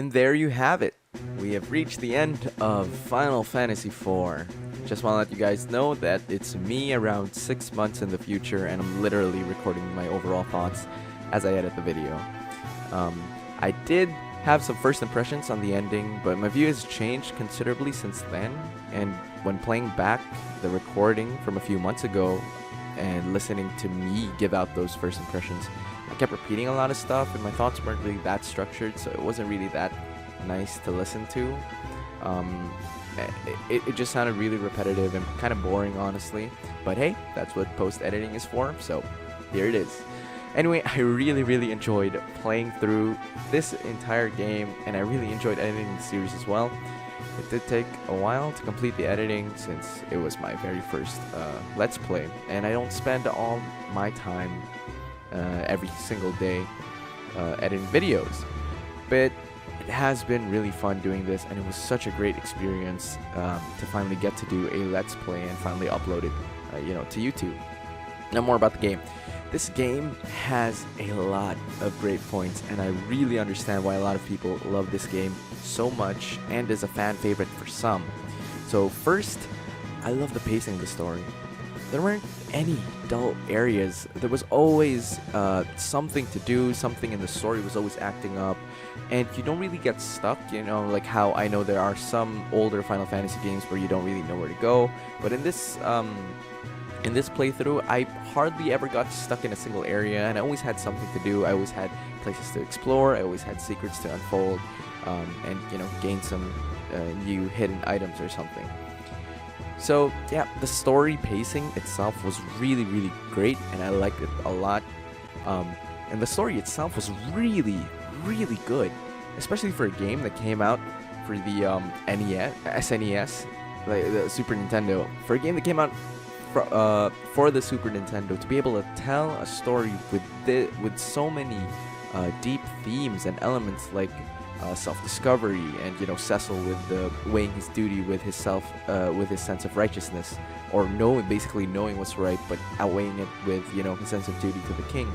And there you have it. We have reached the end of Final Fantasy IV. Just want to let you guys know that it's me around 6 months in the future, and I'm literally recording my overall thoughts as I edit the video. I did have some first impressions on the ending, but my view has changed considerably since then. And when playing back the recording from a few months ago and listening to me give out those first impressions, I kept repeating a lot of stuff, and my thoughts weren't really that structured, so it wasn't really that nice to listen to. It just sounded really repetitive and kind of boring, honestly. But hey, that's what post-editing is for, so here it is. Anyway, I really enjoyed playing through this entire game, and I really enjoyed editing the series as well. It did take a while to complete the editing since it was my very first Let's Play, and I don't spend all my time every single day editing videos. But it has been really fun doing this, and it was such a great experience to finally get to do a Let's Play and finally upload it to YouTube. Now more about the game. This game has a lot of great points, and I really understand why a lot of people love this game so much and is a fan favorite for some. So first, I love the pacing of the story. There weren't any dull areas. There was always something to do, something in the story was always acting up, and you don't really get stuck, like how I know there are some older Final Fantasy games where you don't really know where to go, but in this playthrough, I hardly ever got stuck in a single area, and I always had something to do. I always had places to explore, I always had secrets to unfold, and gain some new hidden items or something. So yeah, the story pacing itself was really great, and I liked it a lot. And the story itself was really good, especially for a game that came out for the SNES, like the Super Nintendo. For a game that came out for the Super Nintendo, to be able to tell a story with so many deep themes and elements like self-discovery, and Cecil with weighing his duty with his sense of righteousness, or basically knowing what's right but outweighing it with his sense of duty to the king.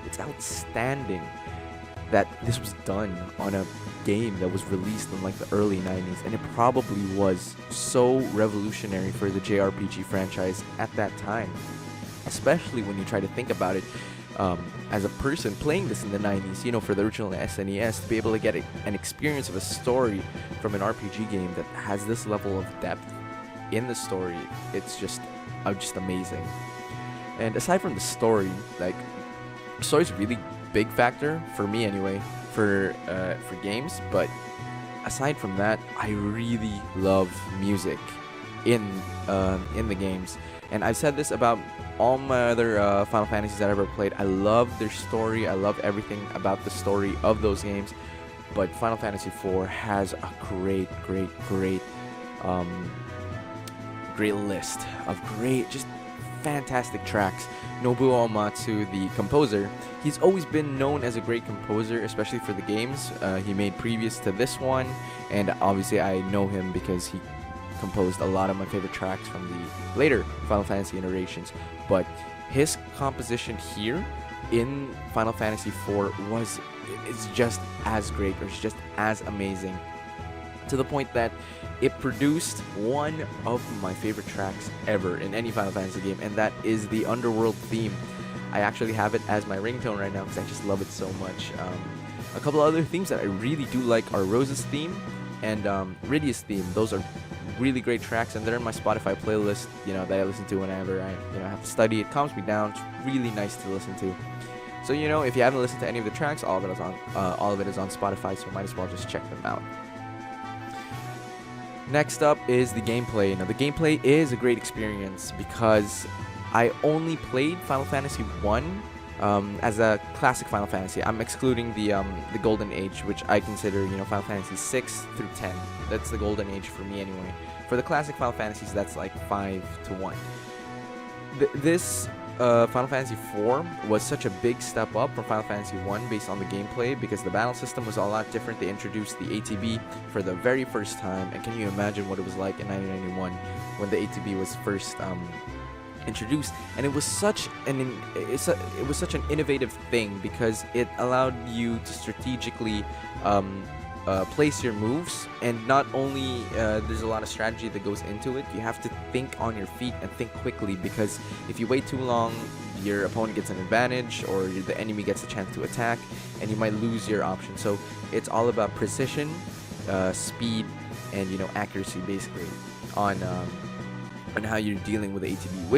It's outstanding that this was done on a game that was released in like the early 90s, and it probably was so revolutionary for the JRPG franchise at that time, especially when you try to think about it. As a person playing this in the 90s, for the original SNES, to be able to get an experience of a story from an RPG game that has this level of depth in the story, it's just amazing. And aside from the story, like, story's a really big factor for me anyway, for games. But aside from that, I really love music in the games. And I've said this about all my other Final Fantasies that I've ever played. I love their story. I love everything about the story of those games. But Final Fantasy IV has a great list of just fantastic tracks. Nobuo Uematsu, the composer, he's always been known as a great composer, especially for the games he made previous to this one. And obviously I know him because he composed a lot of my favorite tracks from the later Final Fantasy iterations. But his composition here in Final Fantasy IV is just as great, or it's just as amazing, to the point that it produced one of my favorite tracks ever in any Final Fantasy game, and that is the Underworld theme. I actually have it as my ringtone right now because I just love it so much. A couple other themes that I really do like are Rose's theme and Rydia's theme. Those are really great tracks, and they're in my Spotify playlist, that I listen to whenever I have to study. It calms me down. It's really nice to listen to. So if you haven't listened to any of the tracks, all of it is on Spotify, so might as well just check them out. Next up is the gameplay. Now, the gameplay is a great experience because I only played Final Fantasy 1 as a classic Final Fantasy. I'm excluding the Golden Age, which I consider Final Fantasy 6 through 10. That's the Golden Age for me anyway. For the classic Final Fantasies, that's like 5 to 1. This Final Fantasy IV was such a big step up from Final Fantasy 1 based on the gameplay, because the battle system was a lot different. They introduced the ATB for the very first time, and can you imagine what it was like in 1991 when the ATB was first introduced? And it was such an innovative thing because it allowed you to strategically place your moves, and not only there's a lot of strategy that goes into it, you have to think on your feet and think quickly, because if you wait too long, your opponent gets an advantage, or the enemy gets a chance to attack, and you might lose your option. So it's all about precision, speed, and accuracy, basically, on how you're dealing with the ATB,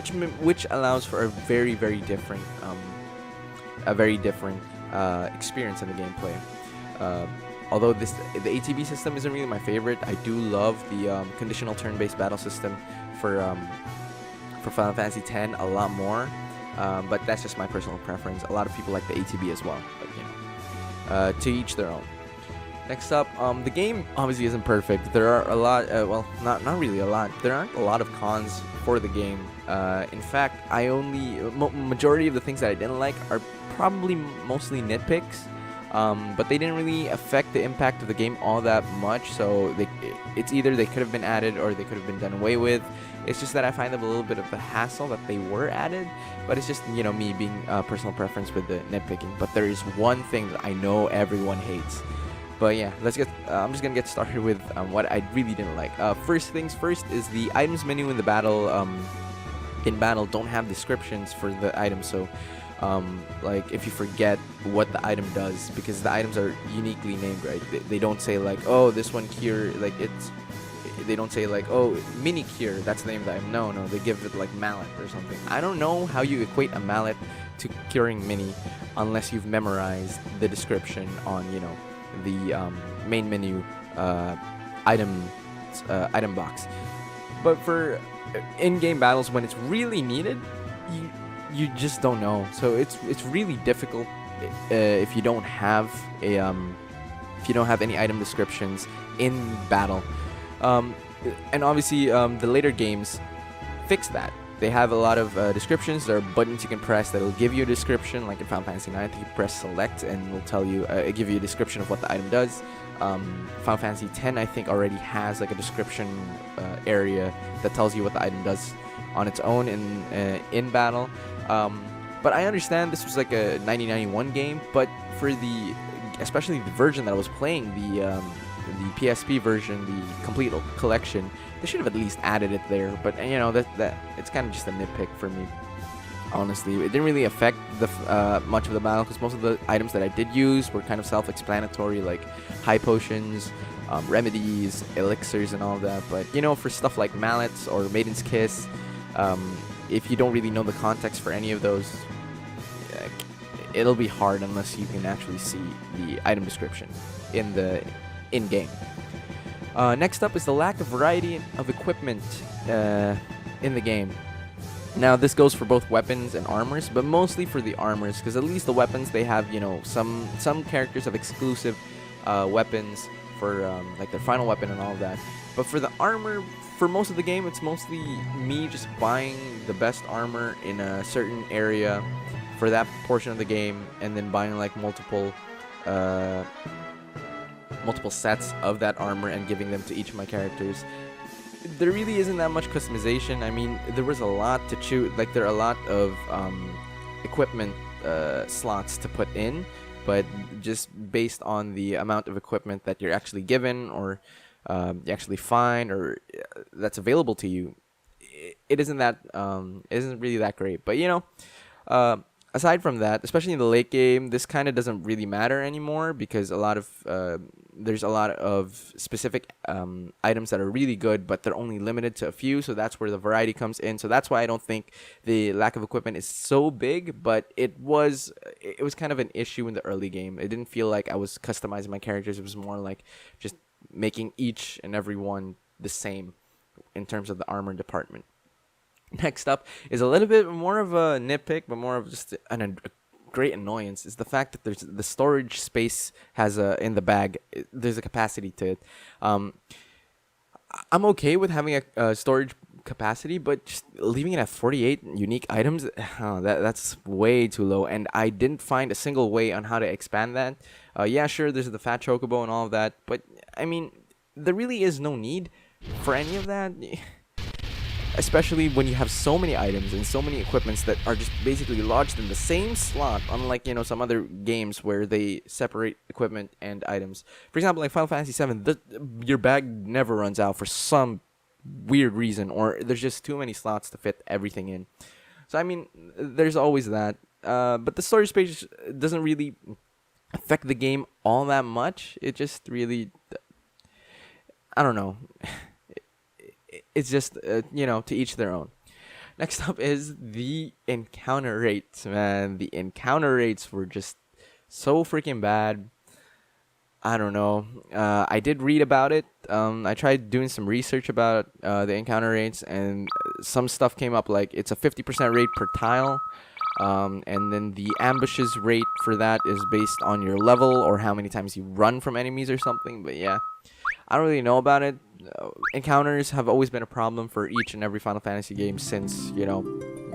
which allows for a very different experience in the gameplay. Although the ATB system isn't really my favorite, I do love the conditional turn-based battle system for Final Fantasy X a lot more. But that's just my personal preference. A lot of people like the ATB as well, but to each their own. Next up, the game obviously isn't perfect. There are a lot, not really a lot. There aren't a lot of cons for the game. In fact, majority of the things that I didn't like are probably mostly nitpicks. But they didn't really affect the impact of the game all that much. So it's either they could have been added or they could have been done away with. It's just that I find them a little bit of a hassle that they were added. But it's just, me being personal preference with the nitpicking. But there is one thing that I know everyone hates. But yeah, I'm just gonna get started with what I really didn't like. First things first is the items menu in the battle. In battle, don't have descriptions for the items. So, like if you forget what the item does, because the items are uniquely named, right? They don't say like, oh, this one cure, like they don't say like, oh, mini cure, that's the name of the item. No, they give it like mallet or something. I don't know how you equate a mallet to curing mini unless you've memorized the description on the main menu item box. But for in-game battles, when it's really needed, you just don't know. So it's really difficult if you don't have any item descriptions in battle. And obviously the later games fix that. They have a lot of descriptions. There are buttons you can press that will give you a description, like in Final Fantasy IX. You press select and it will tell you, give you a description of what the item does. Final Fantasy X, I think, already has like a description area that tells you what the item does on its own in battle. But I understand this was like a 1991 game, but for especially the version that I was playing, the PSP version, the complete collection, they should have at least added it there. But that it's kind of just a nitpick for me. Honestly, it didn't really affect much of the battle, because most of the items that I did use were kind of self-explanatory, like high potions, remedies, elixirs, and all of that. But for stuff like mallets or Maiden's Kiss, if you don't really know the context for any of those, it'll be hard unless you can actually see the item description in game. Next up is the lack of variety of equipment in the game. Now, this goes for both weapons and armors, but mostly for the armors, because at least the weapons, they have, some characters have exclusive weapons for like their final weapon and all of that. But for the armor, for most of the game, it's mostly me just buying the best armor in a certain area for that portion of the game, and then buying like multiple sets of that armor and giving them to each of my characters. There really isn't that much customization. I mean, there was a lot to choose. Like, there are a lot of equipment slots to put in, but just based on the amount of equipment that you're actually given, or you actually find, or that's available to you, it isn't really that great. But aside from that, especially in the late game, this kind of doesn't really matter anymore, because there's a lot of specific items that are really good, but they're only limited to a few. So that's where the variety comes in. So that's why I don't think the lack of equipment is so big, but it was kind of an issue in the early game. It didn't feel like I was customizing my characters. It was more like just making each and every one the same in terms of the armor department. Next up is a little bit more of a nitpick, but more of just a great annoyance, is the fact that there's the storage space has in the bag. There's a capacity to it. I'm okay with having a storage capacity, but just leaving it at 48 unique items, that's way too low. And I didn't find a single way on how to expand that. Yeah, sure, there's the fat chocobo and all of that, but I mean, there really is no need for any of that. especially when you have so many items and so many equipments that are just basically lodged in the same slot, unlike, you know, some other games where they separate equipment and items. For example, like Final Fantasy VII, your bag never runs out for some weird reason, or there's just too many slots to fit everything in. So I mean, there's always that. But the storage space doesn't really affect the game all that much. It just really, I don't know. It's just, you know, to each their own. Next up is the encounter rates, man. The encounter rates were just so freaking bad. I don't know. I did read about it. I tried doing some research about the encounter rates, and some stuff came up like it's a 50% rate per tile. And then the ambushes rate for that is based on your level or how many times you run from enemies or something. But yeah, I don't really know about it. Encounters have always been a problem for each and every Final Fantasy game since, you know,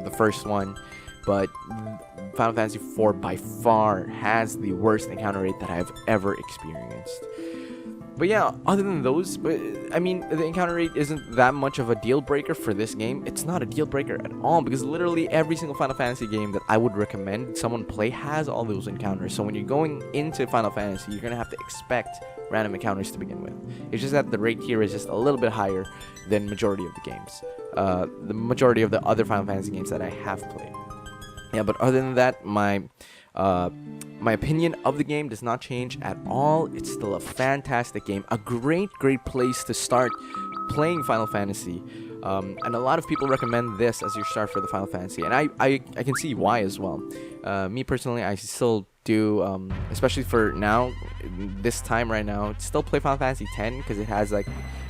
the first one. But Final Fantasy IV by far has the worst encounter rate that I've ever experienced. But yeah, other than those, but I mean, the encounter rate isn't that much of a deal breaker for this game. It's not a deal breaker at all, because literally every single Final Fantasy game that I would recommend someone play has all those encounters. So when you're going into Final Fantasy, you're gonna have to expect random encounters to begin with. It's just that the rate here is just a little bit higher than majority of the games. The majority of the other Final Fantasy games that I have played. Yeah, but other than that, my opinion of the game does not change at all. It's still a fantastic game, a great place to start playing Final Fantasy, and a lot of people recommend this as your start for the Final Fantasy, and I can see why as well. Me personally, I still do, especially for now, this time right now, still play Final Fantasy X because it has like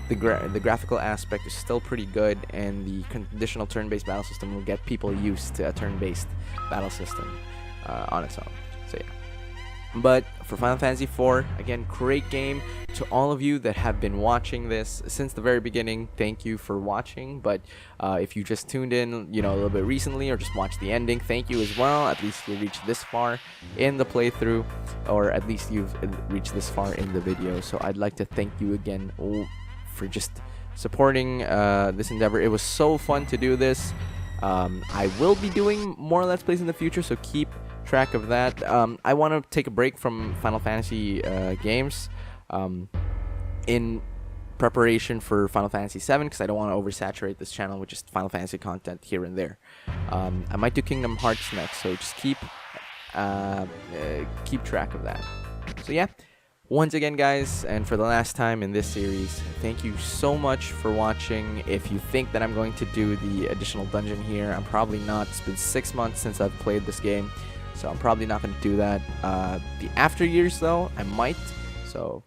the graphical aspect is still pretty good, and the conditional turn-based battle system will get people used to a turn-based battle system on its own. So yeah. But for Final Fantasy IV, again, great game. To all of you that have been watching this since the very beginning, thank you for watching. But if you just tuned in, you know, a little bit recently, or just watched the ending, thank you as well. At least you reached this far in the playthrough, or at least you've reached this far in the video. So I'd like to thank you again for just supporting this endeavor. It was so fun to do this. I will be doing more Let's Plays in the future, so keep track of that. I want to take a break from Final Fantasy games in preparation for Final Fantasy VII, because I don't want to oversaturate this channel with just Final Fantasy content here and there. I might do Kingdom Hearts next, so just keep track of that. So yeah, once again, guys, and for the last time in this series, thank you so much for watching. If you think that I'm going to do the additional dungeon here, I'm probably not. It's been 6 months since I've played this game, so I'm probably not going to do that. The after years, though, I might. So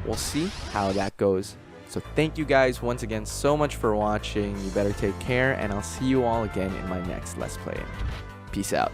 we'll see how that goes. So thank you guys once again so much for watching. You better take care, and I'll see you all again in my next Let's Play. Peace out.